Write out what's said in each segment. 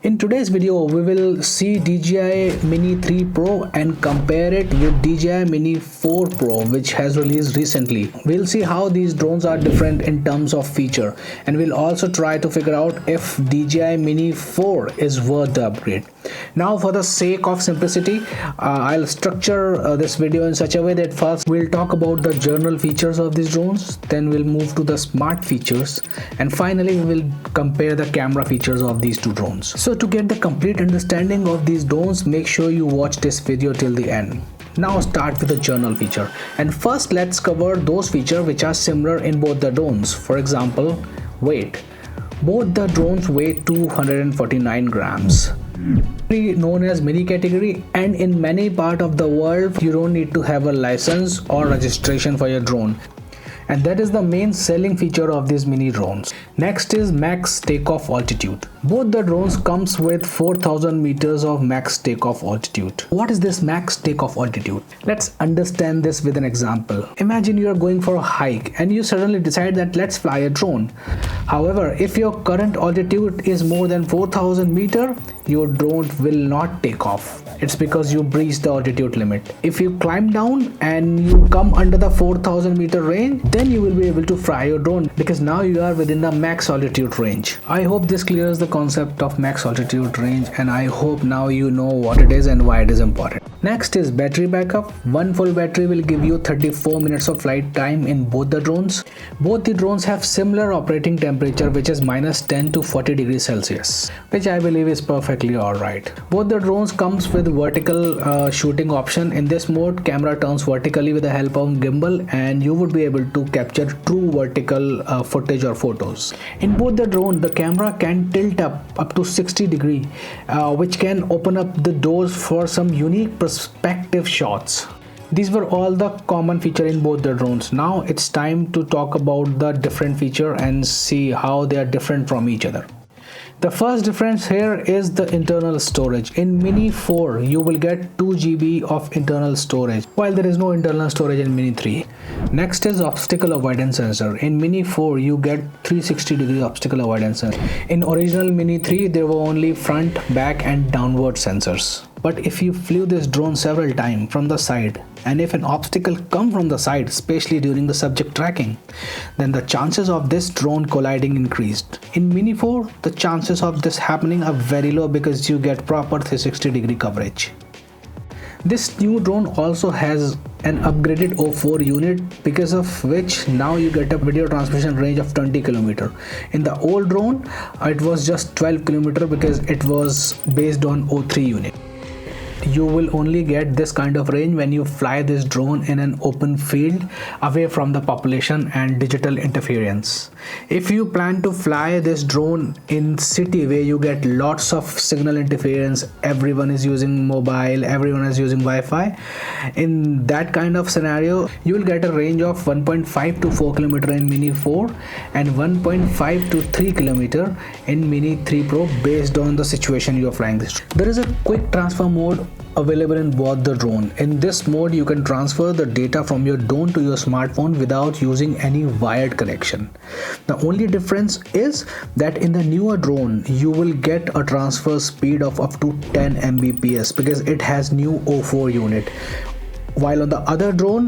In today's video, we will see DJI Mini 3 Pro and compare it with DJI Mini 4 Pro, which has released recently. We'll see how these drones are different in terms of feature, and we'll also try to figure out if DJI Mini 4 is worth the upgrade. Now, for the sake of simplicity, I'll structure this video in such a way that first we'll talk about the general features of these drones, then we'll move to the smart features, and finally we will compare the camera features of these two drones. So to get the complete understanding of these drones, make sure you watch this video till the end. Now start with the general feature, and first let's cover those features which are similar in both the drones. For example, weight. Both the drones weigh 249 grams. Known as mini category, and in many parts of the world you don't need to have a license or registration for your drone, and that is the main selling feature of these mini drones. Next is max takeoff altitude. Both the drones comes with 4000 meters of max takeoff altitude. What is this max takeoff altitude? Let's understand this with an example. Imagine you are going for a hike and you suddenly decide that let's fly a drone. However, if your current altitude is more than 4000 meter, your drone will not take off. It's because you breached the altitude limit. If you climb down and you come under the 4000 meter range, then you will be able to fly your drone because now you are within the max altitude range. I hope this clears the concept of max altitude range, and I hope now you know what it is and why it is important. Next is battery backup. One full battery will give you 34 minutes of flight time in both the drones. Both the drones have similar operating temperature, which is -10 to 40 degrees Celsius, which I believe is perfectly alright. Both the drones comes with vertical shooting option. In this mode, camera turns vertically with the help of gimbal, and you would be able to capture true vertical footage or photos. In both the drone, the camera can tilt up to 60 degrees, which can open up the doors for some unique perspective shots. These were all the common feature in both the drones. Now it's time to talk about the different feature and see how they are different from each other. The first difference here is the internal storage. In Mini 4, you will get 2 GB of internal storage, while there is no internal storage in Mini 3. Next is obstacle avoidance sensor. In Mini 4, you get 360-degree obstacle avoidance sensor. In original Mini 3, there were only front, back and downward sensors. But if you flew this drone several times from the side, and if an obstacle comes from the side, especially during the subject tracking, then the chances of this drone colliding increased. In Mini 4, the chances of this happening are very low because you get proper 360-degree coverage. This new drone also has an upgraded O4 unit, because of which now you get a video transmission range of 20 km. In the old drone, it was just 12 km because it was based on O3 unit. You will only get this kind of range when you fly this drone in an open field away from the population and digital interference. If you plan to fly this drone in city where you get lots of signal interference, everyone is using mobile, everyone is using Wi-Fi, in that kind of scenario you will get a range of 1.5 to 4 km in Mini 4 and 1.5 to 3 km in Mini 3 Pro based on the situation you are flying this. There is a quick transfer mode available in both the drone. In this mode, you can transfer the data from your drone to your smartphone without using any wired connection. The only difference is that in the newer drone, you will get a transfer speed of up to 10 Mbps because it has new O4 unit. While on the other drone,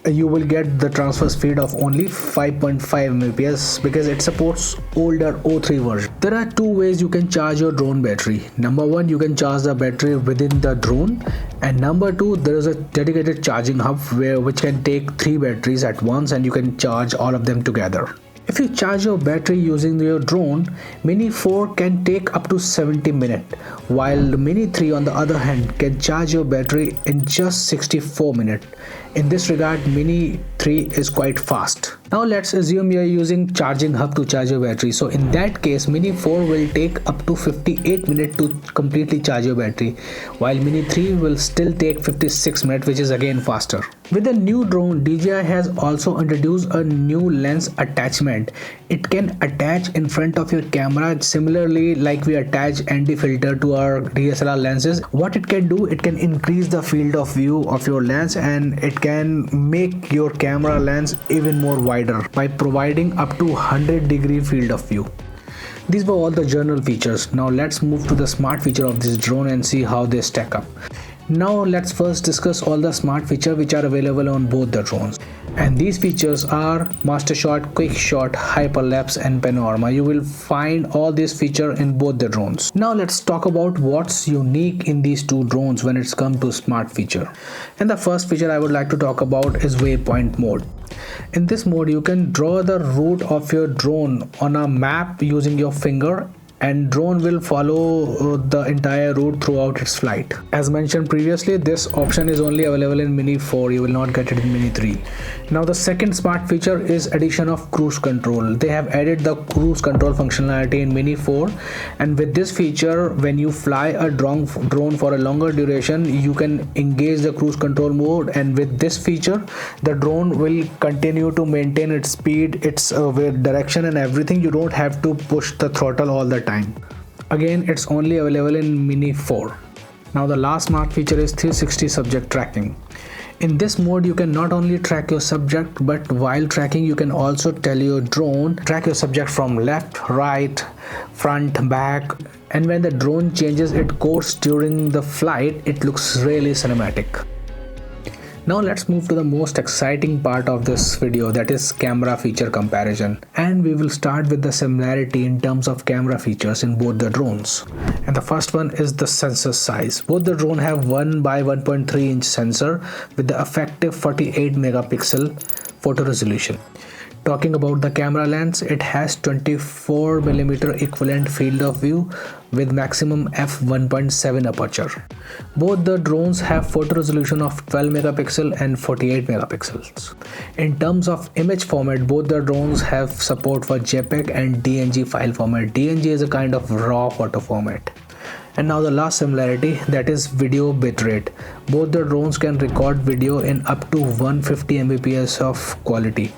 you will get the transfer speed of only 5.5 Mbps because it supports older O3 version. There are two ways you can charge your drone battery. Number one, you can charge the battery within the drone, and number two, there is a dedicated charging hub which can take 3 batteries at once and you can charge all of them together. If you charge your battery using your drone, Mini 4 can take up to 70 minutes, while the Mini 3 on the other hand can charge your battery in just 64 minutes. In this regard, Mini 3 is quite fast. Now let's assume you are using charging hub to charge your battery. So in that case, Mini 4 will take up to 58 minutes to completely charge your battery, while Mini 3 will still take 56 minutes, which is again faster. With the new drone, DJI has also introduced a new lens attachment. It can attach in front of your camera similarly like we attach ND filter to our DSLR lenses. What it can do, it can increase the field of view of your lens, and it can make your camera lens even more wider by providing up to 100-degree field of view. These were all the general features. Now let's move to the smart feature of this drone and see how they stack up. Now let's first discuss all the smart features which are available on both the drones. And these features are master shot, quick shot, hyperlapse and panorama. You will find all these features in both the drones. Now let's talk about what's unique in these two drones when it's come to smart feature. And the first feature I would like to talk about is waypoint mode. In this mode you can draw the route of your drone on a map using your finger, and drone will follow the entire route throughout its flight. As mentioned previously, this option is only available in Mini 4. You will not get it in Mini 3. Now the second smart feature is addition of cruise control. They have added the cruise control functionality in Mini 4, and with this feature, when you fly a drone for a longer duration, you can engage the cruise control mode, and with this feature the drone will continue to maintain its speed, its direction and everything. You don't have to push the throttle all the time. Again, it's only available in Mini 4. Now the last smart feature is 360 subject tracking. In this mode you can not only track your subject, but while tracking you can also tell your drone track your subject from left, right, front, back, and when the drone changes its course during the flight, it looks really cinematic. Now let's move to the most exciting part of this video, that is camera feature comparison. And we will start with the similarity in terms of camera features in both the drones. And the first one is the sensor size. Both the drone have 1 by 1.3 inch sensor with the effective 48 megapixel photo resolution. Talking about the camera lens, it has 24mm equivalent field of view with maximum f1.7 aperture. Both the drones have photo resolution of 12 megapixel and 48 megapixels. In terms of image format, both the drones have support for JPEG and DNG file format. DNG is a kind of raw photo format. And now the last similarity, that is video bitrate. Both the drones can record video in up to 150 Mbps of quality.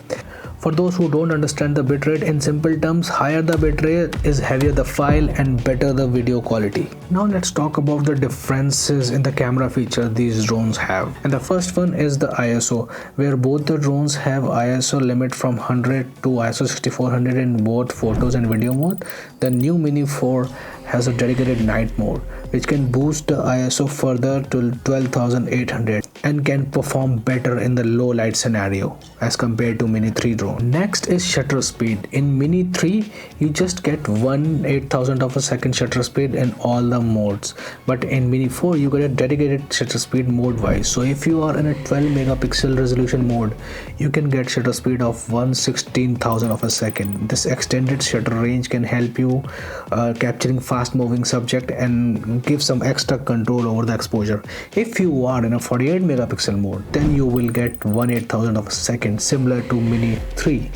For those who don't understand the bitrate, in simple terms, higher the bitrate is heavier the file and better the video quality. Now let's talk about the differences in the camera feature these drones have. And the first one is the ISO, where both the drones have ISO limit from 100 to ISO 6400 in both photos and video mode. The new Mini 4 has a dedicated night mode which can boost the ISO further to 12,800 and can perform better in the low light scenario as compared to Mini 3 drone. Next is shutter speed. In Mini 3 you just get 1/8000 of a second shutter speed in all the modes, but in Mini 4 you get a dedicated shutter speed mode wise. So if you are in a 12 megapixel resolution mode, you can get shutter speed of 1/16,000 of a second. This extended shutter range can help you capturing fast moving subject and give some extra control over the exposure. If you are in a 48 megapixel mode, then you will get 1/8000 of a second, similar to Mini 3.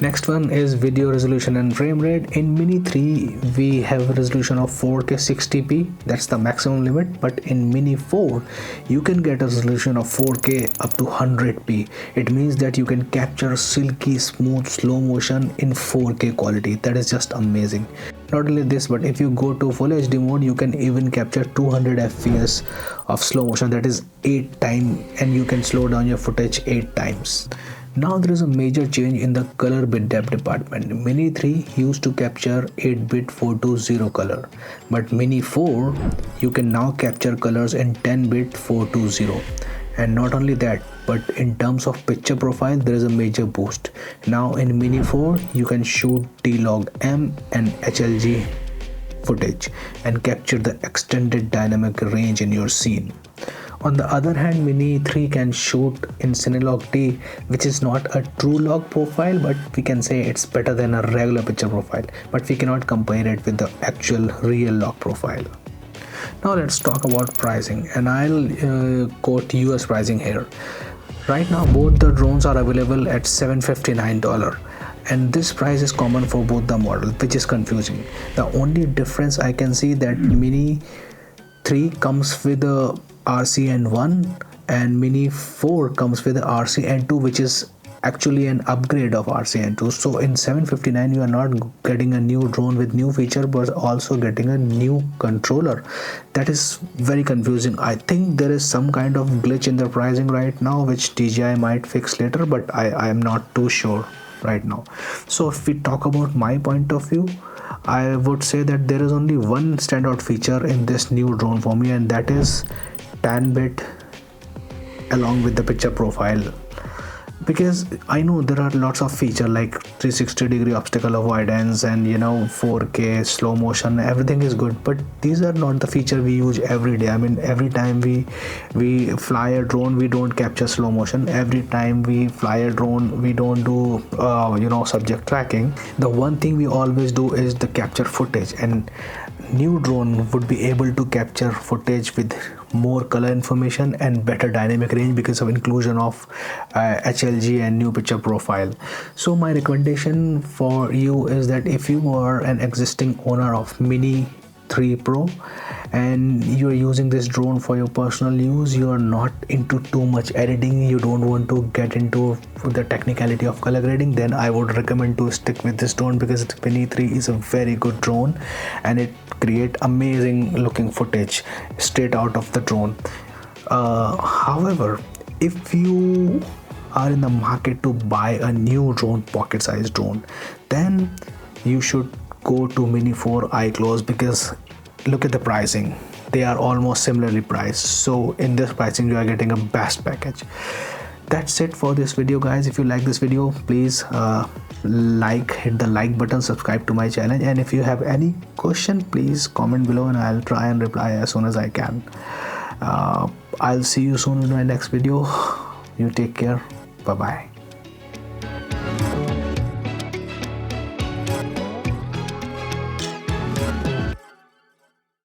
Next one is video resolution and frame rate. In Mini 3 we have a resolution of 4K 60p, that's the maximum limit, but in Mini 4 you can get a resolution of 4K up to 100p. It means that you can capture silky smooth slow motion in 4K quality. That is just amazing. Not only this, but if you go to full HD mode, you can even capture 200 fps of slow motion, that is 8 times, and you can slow down your footage 8 times. Now there is a major change in the color bit depth department. Mini 3 used to capture 8-bit 420 color, but Mini 4 you can now capture colors in 10-bit 420. And not only that, but in terms of picture profile there is a major boost. Now in Mini 4 you can shoot T-Log M and HLG footage and capture the extended dynamic range in your scene. On the other hand, Mini 3 can shoot in Cinelog T, which is not a true log profile, but we can say it's better than a regular picture profile, but we cannot compare it with the actual real log profile. Now let's talk about pricing, and I'll quote US pricing here. Right now both the drones are available at $759, and this price is common for both the models, which is confusing. The only difference I can see that Mini 3 comes with a RCN1 and Mini 4 comes with a RCN2, which is actually an upgrade of RCN2. So in 759 you are not getting a new drone with new feature, but also getting a new controller. That is very confusing. I think there is some kind of glitch in the pricing right now, which DJI might fix later, but I am not too sure. right now. So if we talk about my point of view, I would say that there is only one standout feature in this new drone for me, and that is 10-bit along with the picture profile. Because I know there are lots of feature like 360-degree obstacle avoidance and 4K slow motion, everything is good, but these are not the feature we use every day. I mean, every time we fly a drone, we don't capture slow motion. Every time we fly a drone, we don't do subject tracking. The one thing we always do is the capture footage, and new drone would be able to capture footage with more color information and better dynamic range because of inclusion of HLG and new picture profile. So my recommendation for you is that if you are an existing owner of Mini 3 Pro and you're using this drone for your personal use, you are not into too much editing, you don't want to get into the technicality of color grading, then I would recommend to stick with this drone, because Mini 3 is a very good drone and it create amazing looking footage straight out of the drone. However, if you are in the market to buy a new drone, pocket sized drone, then you should go to Mini 4 iClose, because look at the pricing, they are almost similarly priced. So in this pricing you are getting a best package. That's it for this video, guys. If you like this video, please hit the like button, subscribe to my channel, and if you have any question, please comment below and I'll try and reply as soon as I can. I'll see you soon in my next video. You take care. Bye bye.